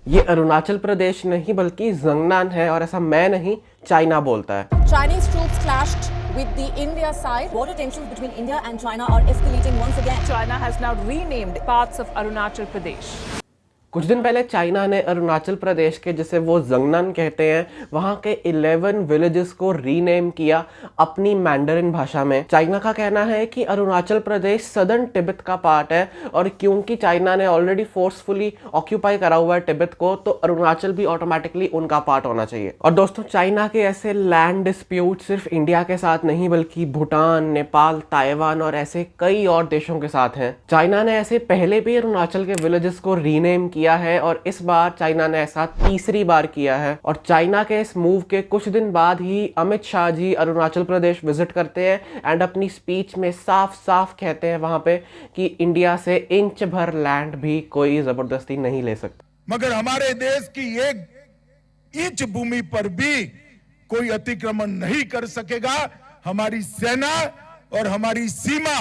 ये अरुणाचल प्रदेश नहीं बल्कि जंगनान है और ऐसा मैं नहीं, चाइना बोलता है। Chinese troops clashed with the India side. Border tensions between India and China are escalating once again. China has now renamed parts of Arunachal Pradesh. कुछ दिन पहले चाइना ने अरुणाचल प्रदेश के, जिसे वो जंगनान कहते हैं, वहाँ के 11 विलेजेस को रीनेम किया अपनी मैंडरिन भाषा में। चाइना का कहना है कि अरुणाचल प्रदेश सदर्न तिब्बत का पार्ट है और क्योंकि चाइना ने ऑलरेडी फोर्सफुली ऑक्यूपाई करा हुआ है तिब्बत को, तो अरुणाचल भी ऑटोमेटिकली उनका पार्ट होना चाहिए। और दोस्तों, चाइना के ऐसे लैंड डिस्प्यूट सिर्फ इंडिया के साथ नहीं बल्कि भूटान, नेपाल, ताइवान और ऐसे कई और देशों के साथ हैं। चाइना ने ऐसे पहले भी अरुणाचल के विलेजेस को रीनेम किया है और इस बार चाइना ने ऐसा तीसरी बार किया है। और चाइना के इस मूव के कुछ दिन बाद ही अमित शाह जी अरुणाचल प्रदेश विजिट करते हैं एंड अपनी स्पीच में साफ साफ कहते हैं वहां पे कि इंडिया से इंच भर लैंड भी कोई जबरदस्ती नहीं ले सकता। मगर हमारे देश की एक इंच भूमि पर भी कोई अतिक्रमण नहीं कर सकेगा। हमारी सेना और हमारी सीमा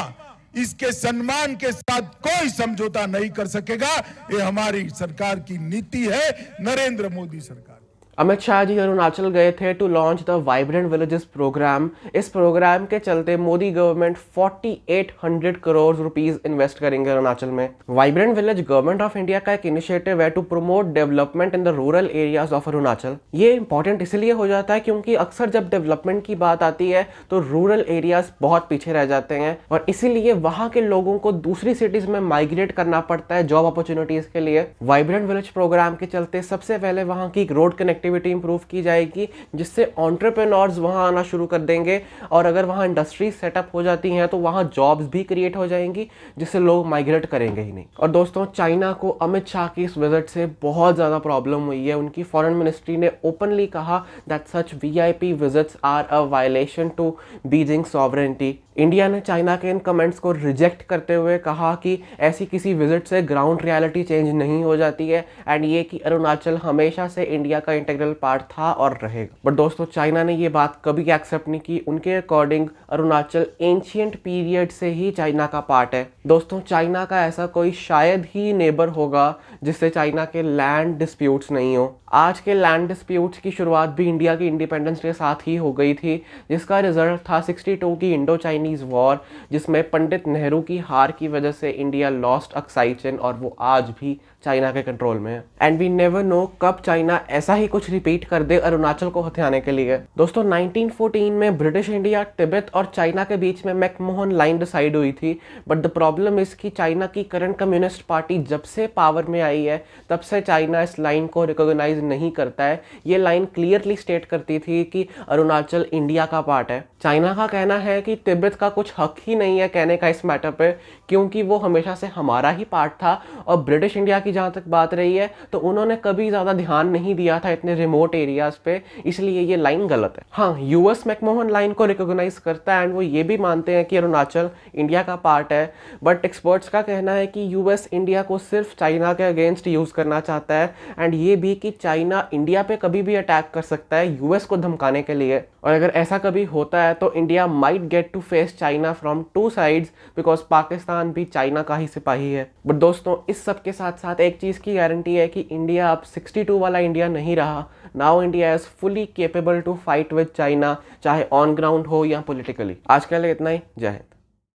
इसके सम्मान के साथ कोई समझौता नहीं कर सकेगा। ये हमारी सरकार की नीति है, नरेंद्र मोदी सरकार। अमित शाह जी अरुणाचल गए थे to launch the vibrant villages program. इस प्रोग्राम के चलते Modi government 4800 crore rupees invest करेंगे अरुणाचल में। Vibrant village government of India का एक इनिशिएटिव है to promote development in the rural areas of Arunachal. ये इंपॉर्टेंट इसलिए हो जाता है क्योंकि अक्सर जब डेवलपमेंट की बात आती है तो रूरल एरियाज बहुत पीछे रह जाते हैं और इसीलिए वहां के लोगों को दूसरी सिटीज में माइग्रेट करना पड़ता है जॉब अपॉर्चुनिटीज के लिए। वाइब्रेंट विलेज प्रोग्राम के चलते सबसे पहले वहां की रोड कनेक्टिविटी इंप्रूव की जाएगी, जिससे एंटरप्रेन्योर्स वहां आना शुरू कर देंगे और अगर वहां इंडस्ट्री सेटअप हो जाती हैं तो वहां जॉब्स भी क्रिएट हो जाएंगी, जिससे लोग माइग्रेट करेंगे ही नहीं। और दोस्तों, चाइना को अमित शाह की इस विजिट से बहुत ज्यादा प्रॉब्लम हुई है। उनकी फॉरेन मिनिस्ट्री ने ओपनली कहा that such VIP visits are a violation to Beijing sovereignty. India ने चाइना के इन कमेंट्स को रिजेक्ट करते हुए कहा कि ऐसी किसी विजिट से ग्राउंड रियलिटी चेंज नहीं हो जाती है एंड ये कि अरुणाचल हमेशा से इंडिया का इंटीग्रल पार्ट था और रहेगा। बट दोस्तों, चाइना ने ये बात कभी एक्सेप्ट नहीं की। उनके अकॉर्डिंग अरुणाचल एंशिएंट पीरियड से ही चाइना का पार्ट है। दोस्तों, चाइना का ऐसा कोई शायद ही नेबर होगा जिससे चाइना के लैंड डिस्प्यूट्स नहीं हो। आज के लैंड डिस्प्यूट्स की शुरुआत भी इंडिया की इंडिपेंडेंस के साथ ही हो गई थी, जिसका रिजल्ट था 62 की इंडो चाइनीज वॉर, जिसमें पंडित नेहरू की हार की वजह से इंडिया लॉस्ट अक्साई चीन और वो आज भी चाइना के कंट्रोल में है। एंड वी नेवर नो कब चाइना ऐसा ही कुछ रिपीट कर दे अरुणाचल को हथियाने के लिए। दोस्तों, 1914 में ब्रिटिश इंडिया, तिब्बत और चाइना के बीच में मैकमोहन लाइन डिसाइड हुई थी। बट द प्रॉब्लम इज कि चाइना की करंट कम्युनिस्ट पार्टी जब से पावर में आई है तब से चाइना इस लाइन को रिकॉग्नाइज नहीं करता है। ये लाइन क्लियरली स्टेट करती थी कि अरुणाचल इंडिया का पार्ट है। चाइना का कहना है कि तिब्बत का कुछ हक ही नहीं है कहने का इस मैटर पे, क्योंकि वो हमेशा से हमारा ही पार्ट था। और ब्रिटिश इंडिया की जहाँ तक बात रही है तो उन्होंने कभी ज़्यादा ध्यान नहीं दिया था इतने रिमोट एरियाज पे, इसलिए ये लाइन गलत है। हाँ, यूएस मैकमोहन लाइन को रिकॉग्नाइज करता है एंड वो ये भी मानते हैं कि अरुणाचल इंडिया का पार्ट है। बट एक्सपर्ट्स का कहना है कि यूएस इंडिया को सिर्फ चाइना के अगेंस्ट यूज़ करना चाहता है एंड ये भी कि चाइना इंडिया पे कभी भी अटैक कर सकता है यूएस को धमकाने के लिए। और अगर ऐसा कभी होता है तो India might get to face China from two sides, because Pakistan भी चाइना का ही सिपाही है। बट दोस्तों, इस सब के साथ साथ एक चीज़ की गारंटी है कि इंडिया अब 62 वाला इंडिया नहीं रहा। Now India is fully capable to fight with China, चाहे ऑन ग्राउंड हो या पॉलिटिकली। आज के लिए इतना ही। जय हिंद।